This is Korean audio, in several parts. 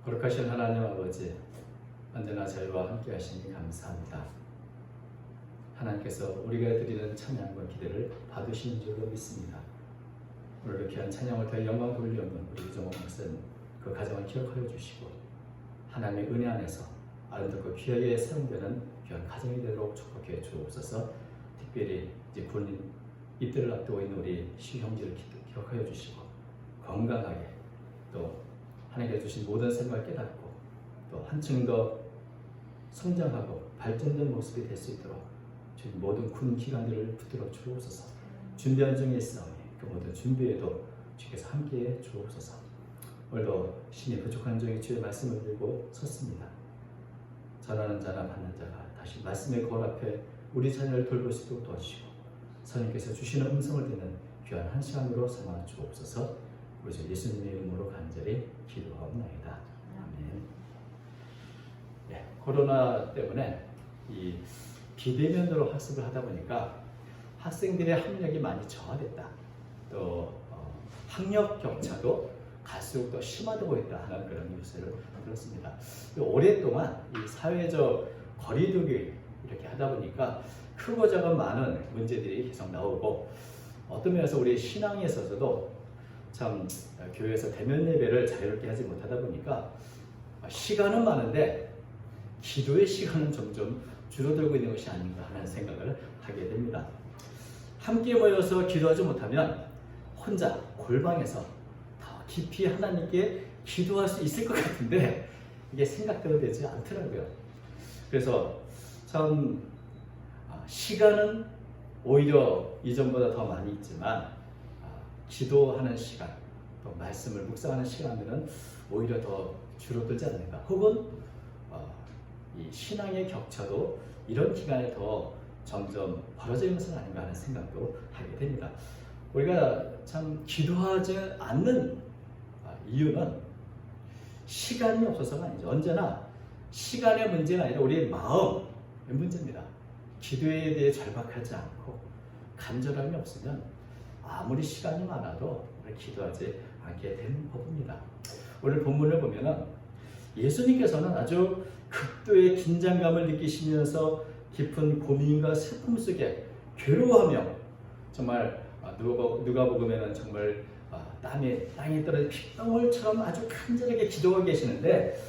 거룩하신 하나님 아버지, 언제나 저희와 함께 하시니 감사합니다. 하나님께서 우리가 드리는 찬양과 기대를 받으시는 줄로 믿습니다. 오늘 귀한 찬양을 더해 영광 돌려오는 우리 이정호 목사님, 그 가정을 기억하여 주시고 하나님의 은혜 안에서 아름답고 귀하게 사용되는 귀한 가정이 되도록 축복해 주옵소서. 특별히 이제 본인 입대를 앞두고 있는 우리 시형제를 기억하여 주시고 건강하게 또 하나님께 주신 모든 생각을 깨닫고 또 한층 더 성장하고 발전된 모습이 될 수 있도록 주님 모든 군 기관들을 붙들어 주옵소서. 준비한 중에 있사오니 그 모든 준비에도 주께서 함께해 주옵소서. 오늘도 신이 부족한 종이 주의 말씀을 들고 섰습니다. 전하는 자나 받는 자가 다시 말씀의 거울 앞에 우리 자녀를 돌볼 수 있도록 도와주시고 선생님께서 주시는 음성을 듣는 귀한 한 시간으로 삼아 주옵소서. 우리 주 예수님의 이름으로 간절히 기도하옵나이다. 아멘. 네, 코로나 때문에 이 비대면으로 학습을 하다 보니까 학생들의 학력이 많이 저하됐다. 또 학력 격차도 갈수록 더 심화되고 있다 하는 그런 뉴스를 들었습니다. 오랫동안 이 사회적 거리두기 이렇게 하다 보니까 크고 작은 많은 문제들이 계속 나오고 어떤 면에서 우리 신앙에 있어서도 참 교회에서 대면 예배를 자유롭게 하지 못하다 보니까 시간은 많은데 기도의 시간은 점점 줄어들고 있는 것이 아닌가 하는 생각을 하게 됩니다. 함께 모여서 기도하지 못하면 혼자 골방에서 더 깊이 하나님께 기도할 수 있을 것 같은데 이게 생각대로 되지 않더라고요. 그래서 참 시간은 오히려 이전보다 더 많이 있지만 기도하는 시간, 또 말씀을 묵상하는 시간들은 오히려 더 줄어들지 않는가. 혹은 이 신앙의 격차도 이런 기간에 더 점점 벌어지는 것은 아닌가 하는 생각도 하게 됩니다. 우리가 참 기도하지 않는 이유는 시간이 없어서가 아니죠. 언제나 시간의 문제가 아니라 우리의 마음의 문제입니다. 기도에 대해 절박하지 않고 간절함이 없으면 아무리 시간이 많아도 우리 기도하지 않게 되는 법입니다. 오늘 본문을 보면은 예수님께서는 아주 극도의 긴장감을 느끼시면서 깊은 고민과 슬픔 속에 괴로워하며 정말 누가복음에는 정말 땅에 떨어진 핏방울처럼 아주 간절하게 기도하고 계시는데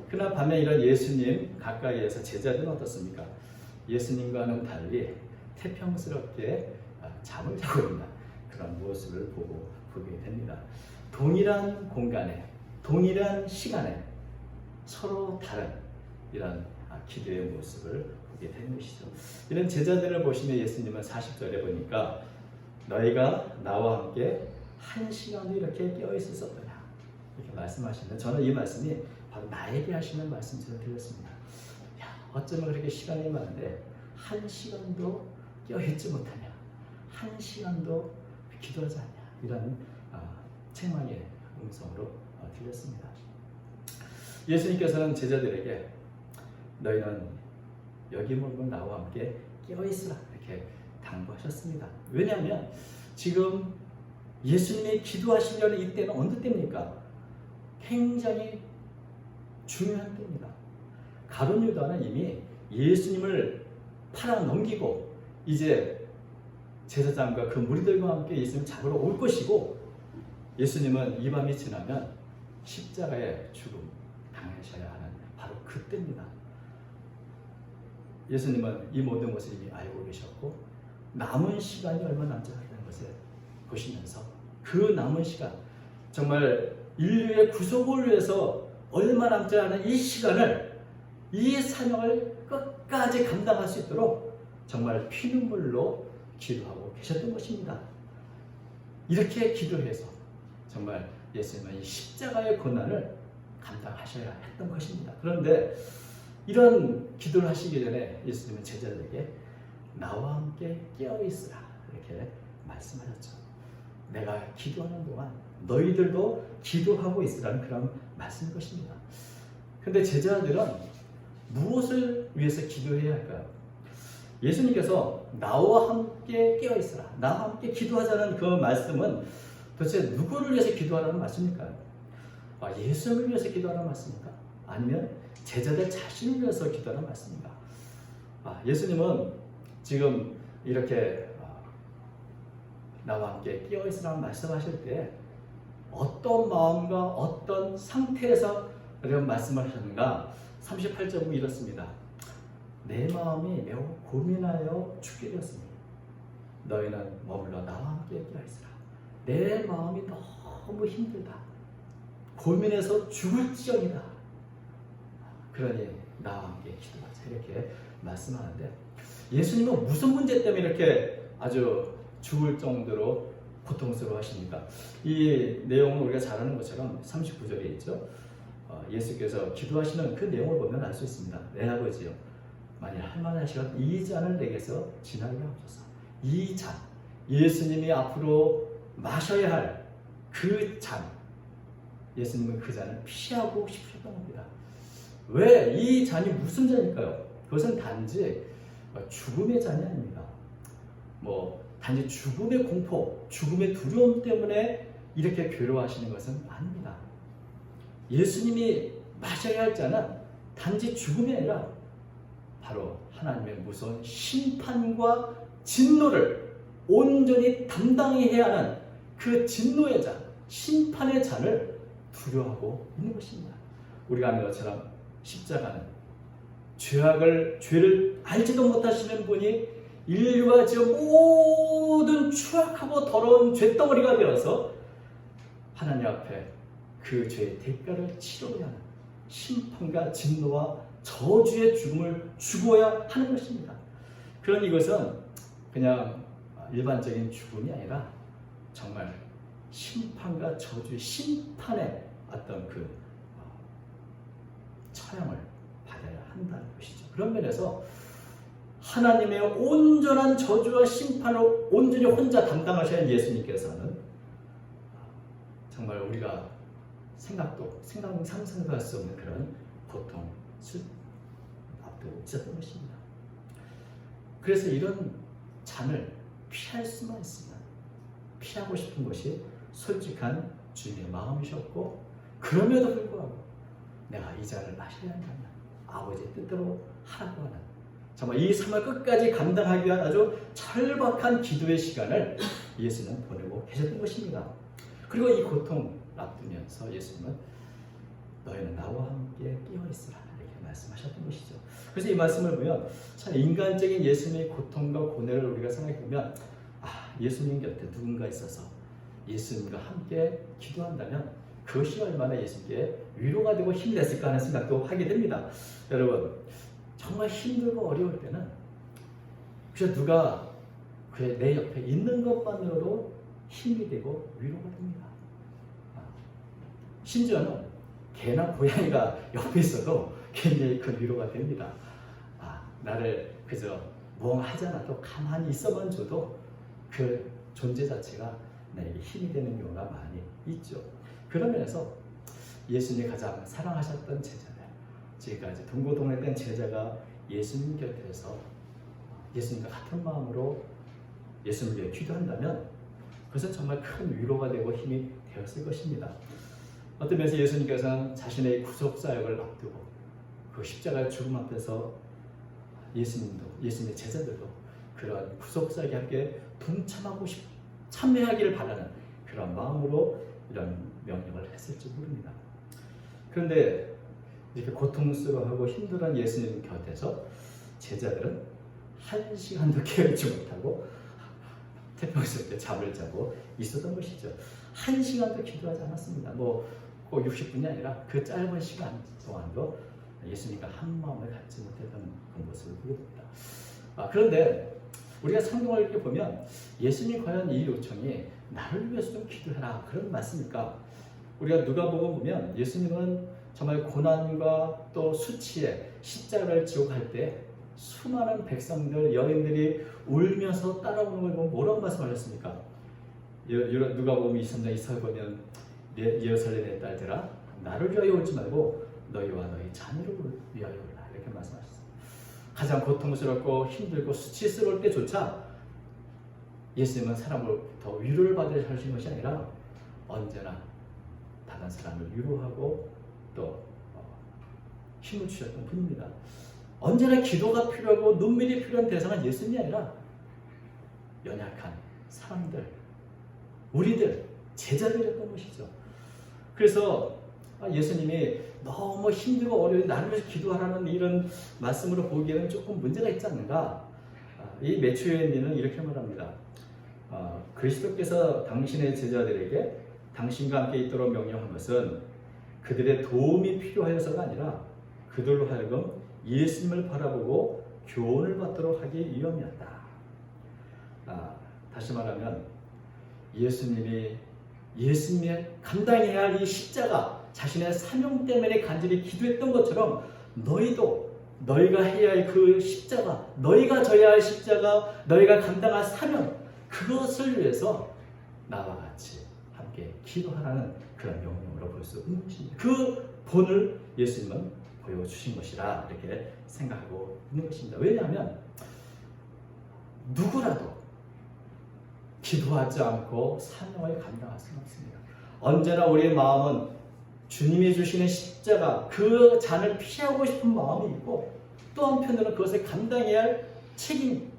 그러나 반면 이런 예수님 가까이에서 제자들은 어떻습니까? 예수님과는 달리 태평스럽게 잠을 자고 있는 그런 모습을 보게 됩니다. 동일한 공간에 동일한 시간에 서로 다른 이런 기도의 모습을 보게 되는 것이죠. 이런 제자들을 보시면 예수님은 40절에 보니까 너희가 나와 함께 한 시간도 이렇게 깨어있을 수 없느냐 이렇게 말씀하시는데 저는 이 말씀이 바로 나에게 하시는 말씀처럼 들렸습니다. 어쩌면 그렇게 시간이 많은데 한 시간도 깨어있지 못하냐, 한 시간도 기도하지 않냐 이런 책망의 음성으로 들렸습니다. 예수님께서는 제자들에게 너희는 여기 머물고 나와 함께 깨어있으라 이렇게 당부하셨습니다. 왜냐하면 지금 예수님이 기도하시려는 이때는 어느 때입니까? 굉장히 중요한 때입니다. 가룟 유다는 이미 예수님을 팔아 넘기고 이제 제사장과 그 무리들과 함께 예수님을 잡으러 올 것이고 예수님은 이 밤이 지나면 십자가의 죽음 당하셔야 하는 바로 그때입니다. 예수님은 이 모든 것을 이미 알고 계셨고 남은 시간이 얼마 남지 않았다는 것을 보시면서 그 남은 시간 정말 인류의 구속을 위해서 얼마 남지 않은 이 시간을 이 사명을 끝까지 감당할 수 있도록 정말 피눈물로 기도하고 계셨던 것입니다. 이렇게 기도해서 정말 예수님은 이 십자가의 고난을 감당하셔야 했던 것입니다. 그런데 이런 기도를 하시기 전에 예수님은 제자들에게 나와 함께 깨어있으라 이렇게 말씀하셨죠. 내가 기도하는 동안 너희들도 기도하고 있으라는 그런 말씀인 것입니다. 그런데 제자들은 무엇을 위해서 기도해야 할까요? 예수님께서 나와 함께 깨어있으라, 나와 함께 기도하자는 그 말씀은 도대체 누구를 위해서 기도하라는 말씀입니까? 예수님을 위해서 기도하는 말씀입니까? 아니면 제자들 자신을 위해서 기도하는 말씀입니까? 예수님은 지금 이렇게 나와 함께 끼어있으라고 말씀하실 때 어떤 마음과 어떤 상태에서 이런 말씀을 하셨는가? 38절 보면 이렇습니다. 내 마음이 매우 고민하여 죽게 되었습니다. 너희는 머물러 나와 함께 끼어있으라. 내 마음이 너무 힘들다. 고민해서 죽을지언이다. 그러니 나와 함께 기도하자. 이렇게 말씀하는데 예수님은 무슨 문제 때문에 이렇게 아주 죽을 정도로 고통스러워 하십니까? 이 내용은 우리가 잘 아는 것처럼 39절에 있죠. 예수께서 기도하시는 그 내용을 보면 알 수 있습니다. 내 아버지요, 만일 할만하시건 이 잔을 내게서 지나게 하옵소서. 이 잔, 예수님이 앞으로 마셔야 할 그 잔, 예수님은 그 잔을 피하고 싶으셨던 겁니다. 왜? 이 잔이 무슨 잔일까요? 그것은 단지 죽음의 잔이 아닙니다. 단지 죽음의 공포, 죽음의 두려움 때문에 이렇게 괴로워하시는 것은 아닙니다. 예수님이 마셔야 할 잔은 단지 죽음이 아니라 바로 하나님의 무서운 심판과 진노를 온전히 담당해야 하는 그 진노의 잔, 심판의 잔을 두려워하고 있는 것입니다. 우리가 아는 것처럼 십자가는 죄를 알지도 못하시는 분이 인류가 지은 모든 추악하고 더러운 죄덩어리가 되어서 하나님 앞에 그 죄의 대가를 치러야 하는 심판과 진노와 저주의 죽음을 죽어야 하는 것입니다. 그런 이것은 그냥 일반적인 죽음이 아니라 정말 심판과 저주의 심판의 어떤 그 처형을 받아야 한다는 것이죠. 그런 면에서 하나님의 온전한 저주와 심판을 온전히 혼자 담당하셔야 하는 예수님께서는 정말 우리가 상상도 할 수 없는 그런 고통을 앞두고 있었던 것입니다. 그래서 이런 잔을 피할 수만 있으면 피하고 싶은 것이 솔직한 주님의 마음이셨고, 그럼에도 불구하고 내가 이 잔을 마셔야 한다면 아버지의 뜻대로 하라고 하는, 정말 이 삶을 끝까지 감당하기 위한 아주 절박한 기도의 시간을 예수는 보내고 계셨던 것입니다. 그리고 이 고통 앞두면서 예수님은 너희는 나와 함께 끼어있으라 이렇게 말씀하셨던 것이죠. 그래서 이 말씀을 보면 참 인간적인 예수님의 고통과 고뇌를 우리가 생각해보면 예수님 곁에 누군가 있어서 예수님과 함께 기도한다면 그것이 얼마나 예수님께 위로가 되고 힘이 됐을까 하는 생각도 하게 됩니다. 여러분, 정말 힘들고 어려울 때는 그저 누가 내 옆에 있는 것만으로도 힘이 되고 위로가 됩니다. 심지어는 개나 고양이가 옆에 있어도 굉장히 큰 위로가 됩니다. 나를 그저 멍하지 않아도 가만히 있어만 줘도 그 존재 자체가 나에게 힘이 되는 경우가 많이 있죠. 그런 면에서 예수님이 가장 사랑하셨던 제자들, 지금까지 동고동락된 제자가 예수님 곁에서 예수님과 같은 마음으로 예수님을 위해 기도한다면 그것은 정말 큰 위로가 되고 힘이 되었을 것입니다. 어떤 면에서 예수님께서는 자신의 구속사역을 앞두고 그 십자가의 죽음 앞에서 예수님의 제자들도 그런 구속사역에 함께 동참하고 참여하기를 바라는 그런 마음으로 이런 명령을 했을지 모릅니다. 그런데 이렇게 고통스러워하고 힘들어한 예수님 곁에서 제자들은 한 시간도 깨어있지 못하고 태평성 잠을 자고 있었던 것이죠. 한 시간도 기도하지 않았습니다. 꼭 60분이 아니라 그 짧은 시간 동안도 예수님과 한 마음을 갖지 못했던 그 모습을 보게 됩니다. 그런데 우리가 성경을 이렇게 보면 예수님이 과연 이 요청이 나를 위해서 좀 기도해라 그런 말씀일까? 우리가 누가복음 보면 예수님은 정말 고난과 또 수치에 십자가를 지고 갈 때 수많은 백성들, 여인들이 울면서 따라오는 걸 보면 뭐라고 말씀하셨습니까? 누가복음 23장 24절 보면 예루살렘의 딸들아 나를 위하여 울지 말고 너희와 너희 자녀를 위하여 울라 이렇게 말씀하셨습니다. 가장 고통스럽고 힘들고 수치스러울 때조차 예수님은 사람으로부터 위로를 받으려 하시는 것이 아니라 언제나 다른 사람을 위로하고 또 힘을 주셨던 분입니다. 언제나 기도가 필요하고 눈물이 필요한 대상은 예수님이 아니라 연약한 사람들, 우리들, 제자들이었던 것이죠. 그래서 예수님이 너무 힘들고 어려운 나를 위해서 기도하라는 이런 말씀으로 보기에는 조금 문제가 있지 않는가. 이 매튜 요한은 이렇게 말합니다. 그리스도께서 당신의 제자들에게 당신과 함께 있도록 명령한 것은 그들의 도움이 필요하여서가 아니라 그들로 하여금 예수님을 바라보고 교훈을 받도록 하기 위함이었다. 다시 말하면 예수님이 감당해야 할 이 십자가, 자신의 사명 때문에 간절히 기도했던 것처럼 너희도 너희가 해야 할 그 십자가, 너희가 져야 할 십자가, 너희가 감당할 사명, 그것을 위해서 나와 같이 함께 기도하라는 그런 명령으로 볼 수 있는 것입니다. 그 본을 예수님은 보여주신 것이라 이렇게 생각하고 있는 것입니다. 왜냐하면 누구라도 기도하지 않고 사명을 감당할 수는 없습니다. 언제나 우리의 마음은 주님이 주시는 십자가, 그 잔을 피하고 싶은 마음이 있고 또 한편으로는 그것을 감당해야 할 책임,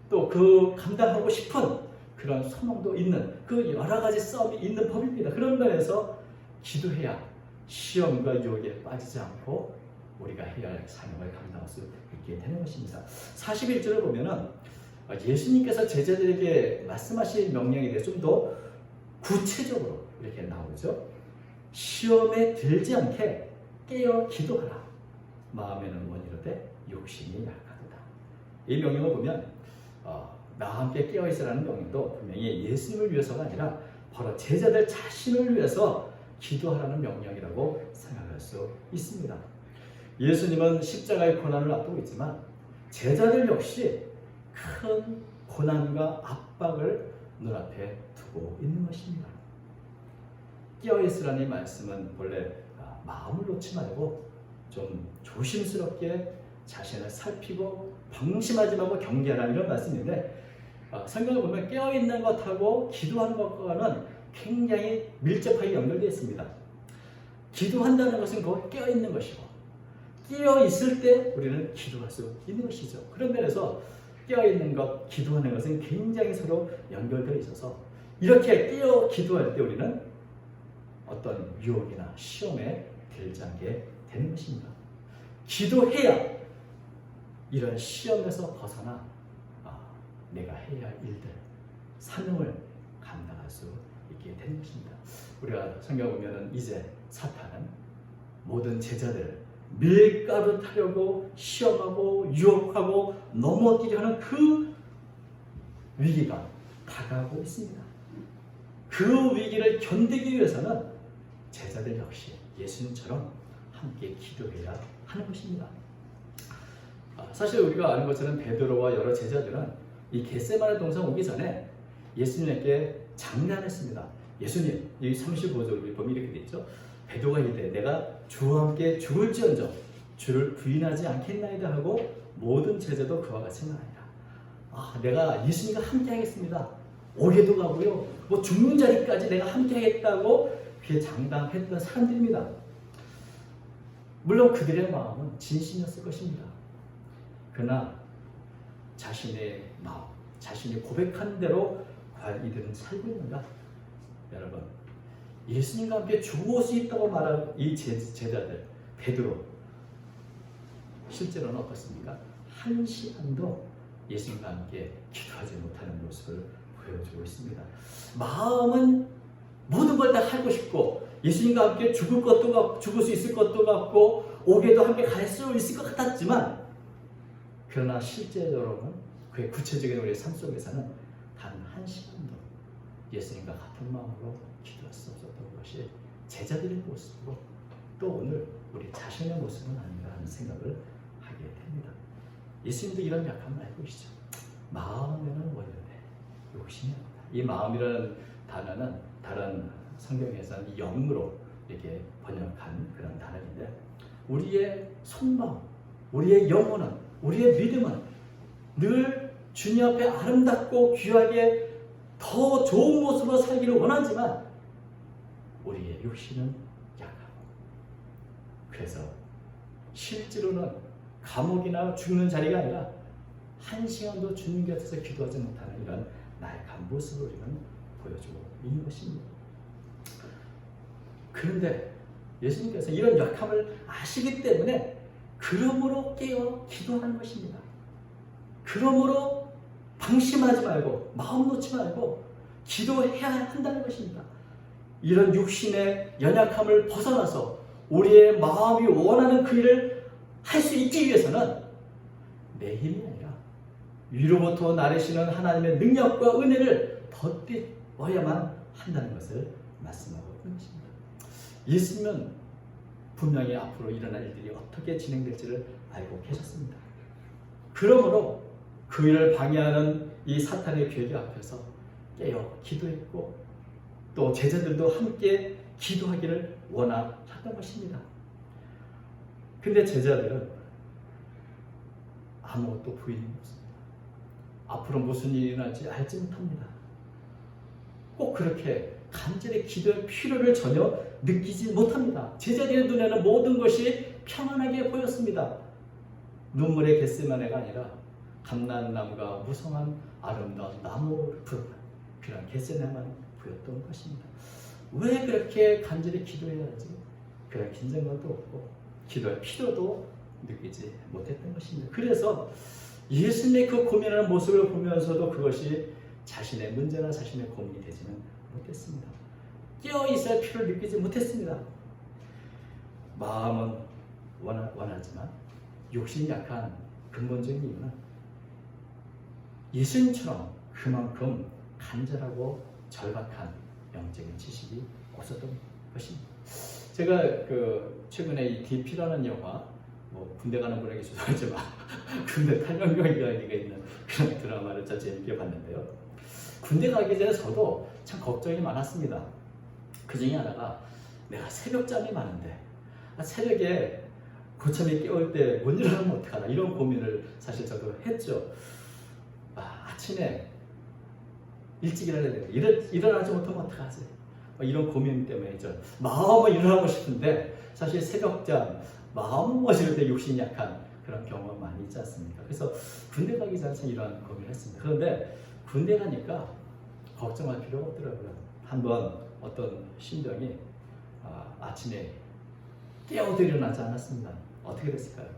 또 그 감당하고 싶은 그런 소망도 있는 그 여러 가지 싸움이 있는 법입니다. 그런 면에서 기도해야 시험과 유혹에 빠지지 않고 우리가 해야 할 사명을 감당할 수 있게 되는 것입니다. 41절을 보면은 예수님께서 제자들에게 말씀하신 명령에 대해 좀 더 구체적으로 이렇게 나오죠. 시험에 들지 않게 깨어 기도하라. 마음에는 원이로되 욕심이 약하도다. 이 명령을 보면 나와 함께 깨어 있으라는 명령도 분명히 예수님을 위해서가 아니라 바로 제자들 자신을 위해서 기도하라는 명령이라고 생각할 수 있습니다. 예수님은 십자가의 고난을 앞두고 있지만 제자들 역시 큰 고난과 압박을 눈앞에 두고 있는 것입니다. 깨어있으라는 말씀은 원래 마음을 놓지 말고 좀 조심스럽게 자신을 살피고 방심하지 말고 경계하라 이런 말씀인데 성경을 보면 깨어있는 것하고 기도하는 것과는 굉장히 밀접하게 연결되어 있습니다. 기도한다는 것은 곧 깨어있는 것이고 깨어있을 때 우리는 기도할 수 있는 것이죠. 그런 면에서 깨어있는 것, 기도하는 것은 굉장히 서로 연결되어 있어서 이렇게 깨어 기도할 때 우리는 어떤 유혹이나 시험에 들지 않게 되는 것입니다. 기도해야 이런 시험에서 벗어나 내가 해야 할 일들, 사명을 감당할 수 있게 되는 것입니다. 우리가 성경 보면은 이제 사탄은 모든 제자들을 밀가루 타려고 시험하고 유혹하고 넘어뜨리려 하는 그 위기가 다가오고 있습니다. 그 위기를 견디기 위해서는 제자들 역시 예수님처럼 함께 기도해야 하는 것입니다. 사실 우리가 아는 것처럼 베드로와 여러 제자들은 이 겟세마네 동산 오기 전에 예수님에게 장난했습니다. 예수님, 이 35절 보면 이렇게 돼 있죠. 베드로가 이르되 내가 주와 함께 죽을지언정 주를 부인하지 않겠나이다 하고 모든 제자도 그와 같이 말하니라. 내가 예수님과 함께 하겠습니다. 오게도 가고요. 뭐 죽는 자리까지 내가 함께 하겠다고 그에 장담했던 사람들입니다. 물론 그들의 마음은 진심이었을 것입니다. 그러나 자신의 마음, 자신이 고백한 대로 과연 이들은 살고 있는가? 여러분, 예수님과 함께 죽을 수 있다고 말한 이 제자들, 베드로, 실제로는 어떻습니까? 한 시간도 예수님과 함께 기도하지 못하는 모습을 보여주고 있습니다. 마음은 모든 걸 다 하고 싶고 예수님과 함께 죽을 수 있을 것도 같고 오게도 함께 갈 수 있을 것 같았지만 그러나 실제적으로는 그의 구체적인 우리의 삶 속에서는 단 한 시간도 예수님과 같은 마음으로 기도할 수 없었던 것이 제자들의 모습으로 또 오늘 우리 자신의 모습은 아닌가 하는 생각을 하게 됩니다. 예수님도 이런 약함을 알고 계시죠. 마음에는 원인데 욕심이 없다. 이 마음이라는 단어는 다른 성경에서는 영으로 이렇게 번역한 그런 단어인데 우리의 속마음, 우리의 영혼은, 우리의 믿음은 늘 주님 앞에 아름답고 귀하게 더 좋은 모습으로 살기를 원하지만 우리의 욕심은 그래서 실제로는 감옥이나 죽는 자리가 아니라 한 시간도 주님 곁에서 기도하지 못하는 이런 나약한 모습을 우리는 보여주고 있는 것입니다. 그런데 예수님께서 이런 약함을 아시기 때문에 그러므로 깨어 기도하는 것입니다. 그러므로 방심하지 말고 마음 놓지 말고 기도해야 한다는 것입니다. 이런 육신의 연약함을 벗어나서 우리의 마음이 원하는 그 일을 할 수 있기 위해서는 내 힘이 아니라 위로부터 나르시는 하나님의 능력과 은혜를 덧입어야만 한다는 것을 말씀하고 있는 것입니다. 예수님은 분명히 앞으로 일어날 일들이 어떻게 진행될지를 알고 계셨습니다. 그러므로 그 일을 방해하는 이 사탄의 괴계 앞에서 깨어 기도했고 또 제자들도 함께 기도하기를 원하셨던 것입니다. 근데 제자들은 아무것도 보이는 게 없습니다. 앞으로 무슨 일이 일어날지 알지 못합니다. 꼭 그렇게 간절히 기도의 필요를 전혀 느끼지 못합니다. 제자들의 눈에는 모든 것이 평안하게 보였습니다. 눈물의 겟세마네가 아니라 감람나무가 무성한 아름다운 나무를 부르는 그런 겟세마네만 보였던 것입니다. 왜 그렇게 간절히 기도해야 하지? 그런 긴장감도 없고 기도의 필요도 느끼지 못했던 것입니다. 그래서 예수님의 그 고민하는 모습을 보면서도 그것이 자신의 문제나 자신의 고민이 되지는 못했습니다. 깨어있어야 필요를 느끼지 못했습니다. 마음은 원하지만 욕심이 약한 근본적인 이유는 예수님처럼 그만큼 간절하고 절박한 영적인 지식이 없었던 것입니다. 제가 최근에 이 DP라는 영화, 군대 가는 분에게 죄송하지만 군대 탈영병 이야기가 있는 그런 드라마를 저 재밌게 봤는데요. 군대 가기 전에 저도 참 걱정이 많았습니다. 그 중에 하나가 내가 새벽잠이 많은데 새벽에 고참이 깨울 때 못 일어나면 어떡하나 이런 고민을 사실 저도 했죠. 아침에 일찍 일어나야 되는데 일어나지 못하면 어떡하지? 이런 고민 때문이죠. 마음은 일어나고 싶은데 사실 새벽잠, 마음은 머지를 때 욕심이 약한 그런 경험 많이 있지 않습니까? 그래서 군대 가기 전에 이런 고민을 했습니다. 그런데 군대 가니까 걱정할 필요가 없더라고요. 한번 어떤 신병이 아침에 깨어도 일어나지 않았습니다. 어떻게 됐을까요?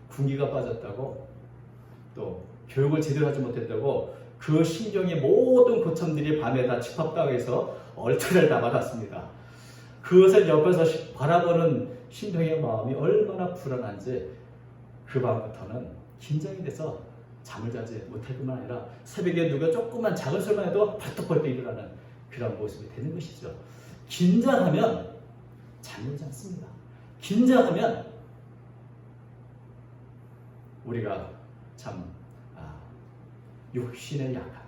군기가 빠졌다고 또 교육을 제대로 하지 못했다고 그 신경의 모든 고참들이 밤에 다 집합당해서 얼터를 다 받았습니다. 그것을 옆에서 바라보는 신병의 마음이 얼마나 불안한지 그 밤부터는 긴장이 돼서 잠을 자지 못할 뿐만 아니라 새벽에 누가 조금만 작은 소리만 해도 벌떡벌떡 일어나는 그런 모습이 되는 것이죠. 긴장하면 잠이 오지 않습니다. 긴장하면 우리가 참 육신의 약함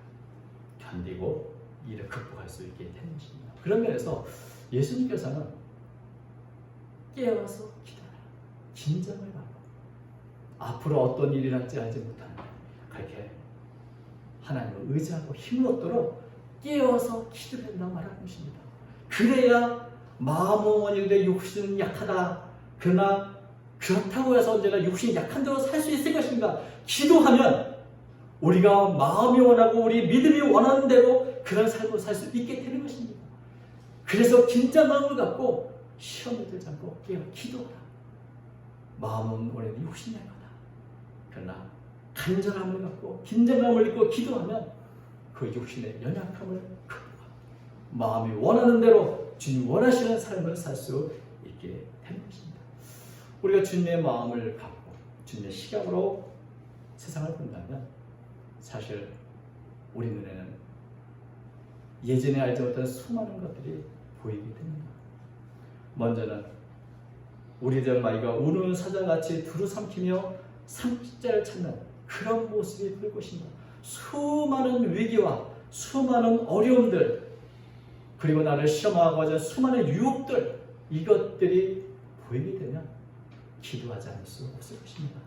견디고 이를 극복할 수 있게 되는 것입니다. 그런 면에서 예수님께서는 깨어서 기도하라. 긴장을 말고 앞으로 어떤 일이 날지 알지 못하는 그렇게 하나님을 의지하고 힘을 얻도록 깨어서 기도를 한다 말하는 것입니다. 그래야 마음은 원인데 육신은 약하다. 그러나 그렇다고 해서 언제나 육신이 약한 대로 살 수 있을 것인가? 기도하면 우리가 마음이 원하고 우리 믿음이 원하는 대로 그런 삶을 살 수 있게 되는 것입니다. 그래서 긴장감을 갖고 시험을 들지 않고 깨어 기도하라. 마음은 원래는 욕심이 약하다. 그러나 간절함을 갖고 긴장감을 입고 기도하면 그 육신의 연약함을 극복하고 마음이 원하는 대로 주님 원하시는 삶을 살 수 있게 되는 것입니다. 우리가 주님의 마음을 갖고 주님의 시각으로 세상을 본다면 사실 우리 눈에는 예전에 알지 못한 수많은 것들이 보이게 됩니다. 먼저는 우리들 마이가 우는 사자같이 두루 삼키며 삼킬자를 찾는 그런 모습이 보일 것입니다. 수많은 위기와 수많은 어려움들 그리고 나를 시험하고자 수많은 유혹들 이것들이 보이게 되면 기도하지 않을 수 없을 것입니다.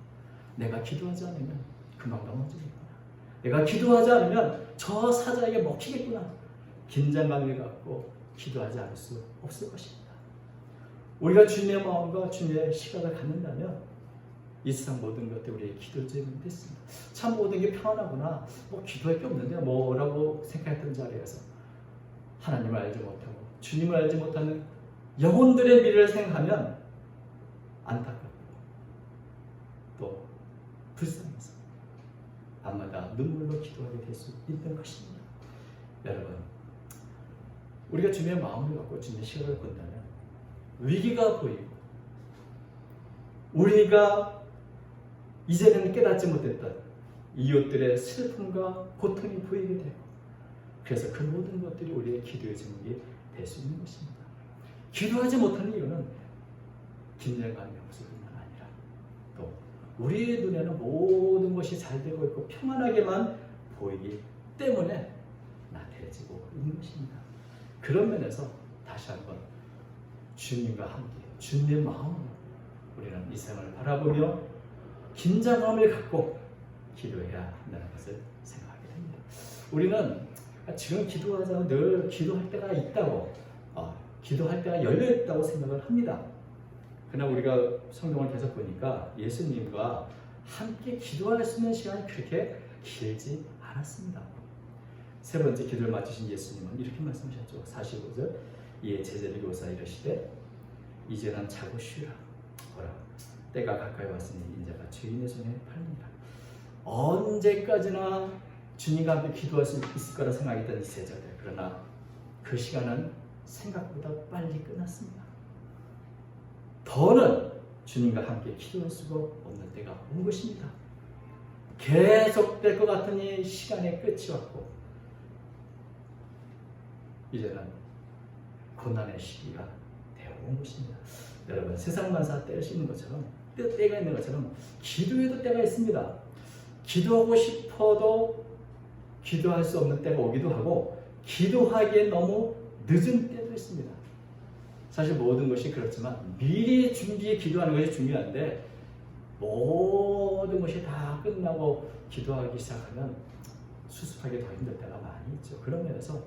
내가 기도하지 않으면 금방 넘어지겠구나. 내가 기도하지 않으면 저 사자에게 먹히겠구나. 긴장감을 갖고 기도하지 않을 수 없을 것입니다. 우리가 주님의 마음과 주님의 시각을 갖는다면 이 세상 모든 것들이 우리의 기도제물이 됐습니다. 참 모든 게 평안하구나, 뭐 기도할 게 없는데 뭐라고 생각했던 자리에서 하나님을 알지 못하고 주님을 알지 못하는 영혼들의 미래를 생각하면 안타깝고 또 불쌍해서 밤마다 눈물로 기도하게 될 수 있는 것입니다. 여러분, 우리가 주님의 마음을 갖고 주님의 시각을 본다면 위기가 보이고 우리가 이제는 깨닫지 못했던 이웃들의 슬픔과 고통이 보이게 되고, 그래서 그 모든 것들이 우리의 기도의 제목이 될 수 있는 것입니다. 기도하지 못하는 이유는 긴장감이 없을 뿐만 아니라 또 우리의 눈에는 모든 것이 잘 되고 있고 평안하게만 보이기 때문에 나태해지고 있는 것입니다. 그런 면에서 다시 한번 주님과 함께 주님의 마음으로 우리는 이 세상을 바라보며 긴장감을 갖고 기도해야 한다는 것을 생각하게 됩니다. 우리는 지금 기도하자고 늘 기도할 때가 있다고, 기도할 때가 열려있다고 생각을 합니다. 그러나 우리가 성경을 계속 보니까 예수님과 함께 기도할 수 있는 시간이 그렇게 길지 않았습니다. 세 번째 기도를 마치신 예수님은 이렇게 말씀하셨죠. 45절, 이에 제자들이 오사 이르시되 이제는 자고 쉬라. 보라, 때가 가까이 왔으니 인자가 주인의 손에 팔리니라. 언제까지나 주님과 함께 기도할 수 있을 거라 생각했던 이 제자들, 그러나 그 시간은 생각보다 빨리 끝났습니다. 더는 주님과 함께 기도할 수가 없는 때가 온 것입니다. 계속될 것 같은 이 시간의 끝이 왔고 이제는 고난의 시기가 되어온 것입니다. 여러분, 세상 만사 때가 있는 것처럼 때가 있는 것처럼 기도에도 때가 있습니다. 기도하고 싶어도 기도할 수 없는 때가 오기도 하고 기도하기에 너무 늦은 때도 있습니다. 사실 모든 것이 그렇지만 미리 준비해 기도하는 것이 중요한데 모든 것이 다 끝나고 기도하기 시작하면 수습하기 더 힘들 때가 많이 있죠. 그런 면에서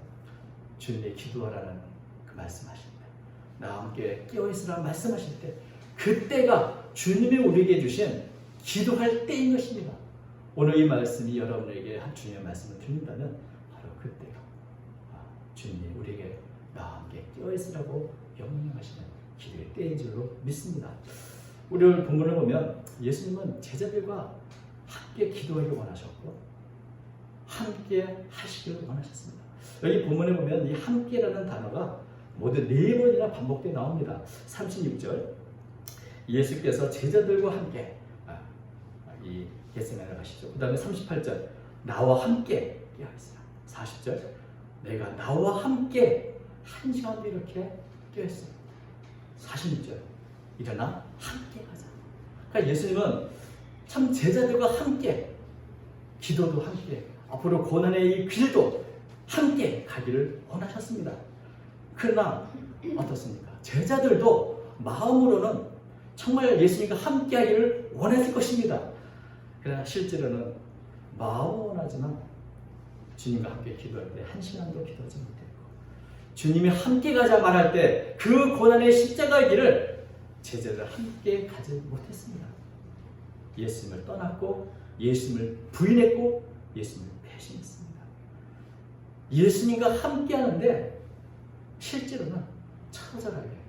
주님의 기도하라는 그 말씀하실 때, 나와 함께 깨어있으라 말씀하실 때, 그때가 주님이 우리에게 주신 기도할 때인 것입니다. 오늘 이 말씀이 여러분에게 한 주님의 말씀을 드린다면 바로 그때가 주님이 우리에게 나와 함께 깨어있으라고 명령하시는 기도의 때인 줄로 믿습니다. 우리 오늘 본문을 보면 예수님은 제자들과 함께 기도하기를 원하셨고 함께 하시기를 원하셨습니다. 여기 본문에 보면 이 함께라는 단어가 모두 4번이나 반복되어 나옵니다. 36절, 예수께서 제자들과 함께 이 겟세마네 가시죠. 그 다음에 38절, 나와 함께 깨어있으라. 40절, 내가 나와 함께 1시간도 이렇게 깨어있어요. 46절, 일어나 함께 가자. 그러니까 예수님은 참 제자들과 함께, 기도도 함께, 앞으로 고난의 이 길도 함께 가기를 원하셨습니다. 그러나 어떻습니까? 제자들도 마음으로는 정말 예수님과 함께 하기를 원했을 것입니다. 그러나 실제로는 마음은 원하지만 주님과 함께 기도할 때 1시간도 기도하지 못했고, 주님이 함께 가자 말할 때 그 고난의 십자가의 길을 제자들 함께 가지 못했습니다. 예수님을 떠났고 예수님을 부인했고 예수님을 배신했습니다. 예수님과 함께 하는데 실제로는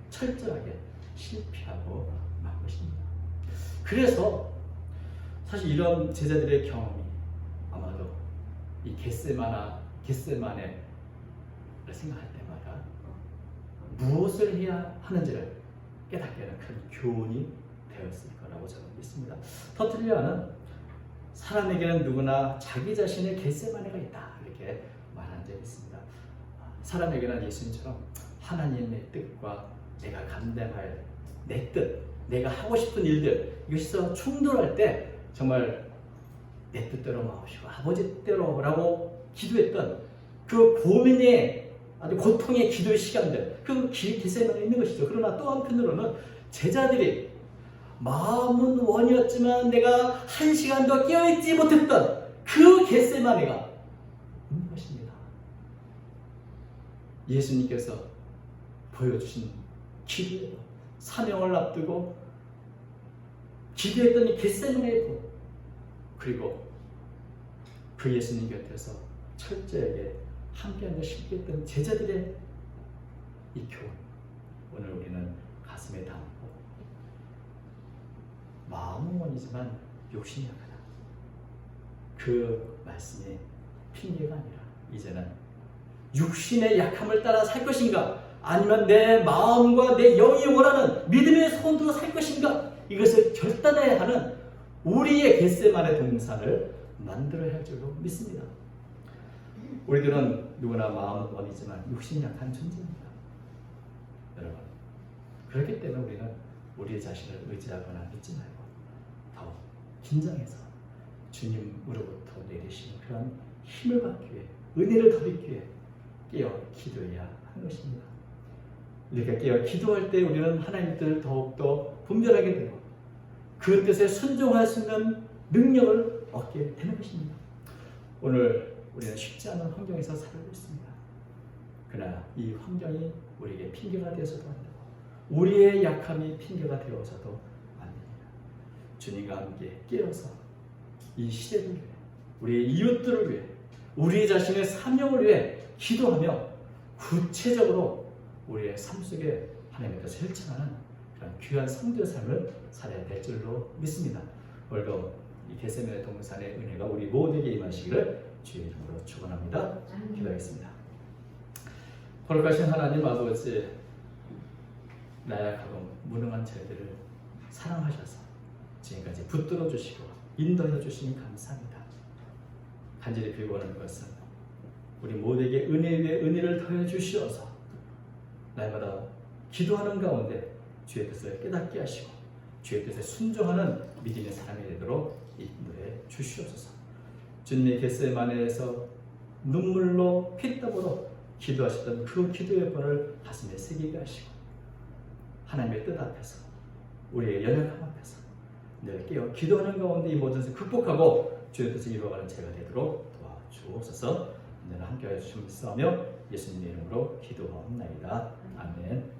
철저하게 실패하고 만 것입니다. 그래서 사실 이런 제자들의 경험이 아마도 이 겟세마네를 생각할 때마다 무엇을 해야 하는지를 깨닫게 하는 큰 교훈이 되었을 거라고 저는 믿습니다. 터툴리아는 사람에게는 누구나 자기 자신의 겟세마네가 있다, 이렇게 말한 적이 있습니다. 사람에게는 예수님처럼 하나님의 뜻과 내가 감당할 내 뜻, 내가 하고 싶은 일들, 이것이 충돌할 때 정말 내 뜻대로 마옵시고 아버지 뜻대로라고 기도했던 그 고민의 아주 고통의 기도의 시간들, 그 겟세마네에 있는 것이죠. 그러나 또 한편으로는 제자들이 마음은 원이었지만 내가 1시간도 깨어있지 못했던 그 겟세마네가 있는 것입니다. 예수님께서 보여주신 기도예요. 사명을 앞두고 기도했더니 겟세마네의 봄, 그리고 그 예수님 곁에서 철저하게 함께하며 실패했던 제자들의 이 교훈, 오늘 우리는 가슴에 담고 마음은 원이지만 욕심이 약하다. 그 말씀이 핑계가 아니라 이제는 육신의 약함을 따라 살 것인가, 아니면 내 마음과 내 영이 원하는 믿음의 손으로 살 것인가, 이것을 결단해야 하는 우리의 겟세마네 동산을 만들어야 할 줄로 믿습니다. 우리들은 누구나 마음은 원이지만 육신이 약한 존재입니다. 여러분, 그렇기 때문에 우리는 우리 자신을 의지하거나 믿지 말고 더 긴장해서 주님으로부터 내리시는 그런 힘을 받기 위해, 은혜를 더 받기 위해 깨어 기도해야 하는 것입니다. 이렇게 깨어 기도할 때 우리는 하나님 뜻을 더욱더 분별하게 되고 그 뜻에 순종할 수 있는 능력을 얻게 되는 것입니다. 오늘 우리는 쉽지 않은 환경에서 살고 있습니다. 그러나 이 환경이 우리에게 핑계가 되어서도 안 되고 우리의 약함이 핑계가 되어서도 안 됩니다. 주님과 함께 깨어서 이 시대를 위해, 우리의 이웃들을 위해, 우리 자신의 사명을 위해 기도하며 구체적으로 우리의 삶 속에 하나님의 뜻을 실천하는 그런 귀한 성도의 삶을 살아야 될 줄로 믿습니다. 오늘도 이 겟세마네 동산의 은혜가 우리 모두에게 임하시기를 주의 이름으로 축원합니다. 기도하겠습니다. 거룩하신 하나님 아버지, 나약하고 무능한 저희들을 사랑하셔서 지금까지 붙들어 주시고 인도해 주시니 감사합니다. 간절히 빌고하는 것은 우리 모두에게 은혜 위에 은혜를 더해 주시어서 날마다 기도하는 가운데 주의 뜻을 깨닫게 하시고 주의 뜻에 순종하는 믿음의 사람이 되도록 인도해 주시옵소서. 주님의 겟세마네에서 눈물로 피땀으로 기도하셨던 그 기도의 번을 가슴에 새기게 하시고 하나님의 뜻 앞에서, 우리의 연약함 앞에서 늘 깨어 기도하는 가운데 이 모든 것을 극복하고 주의 뜻을 이루어가는 제가 되도록 도와주옵소서. 오늘 함께하여 주시옵소서 하며 예수님의 이름으로 기도하옵나이다. 아멘.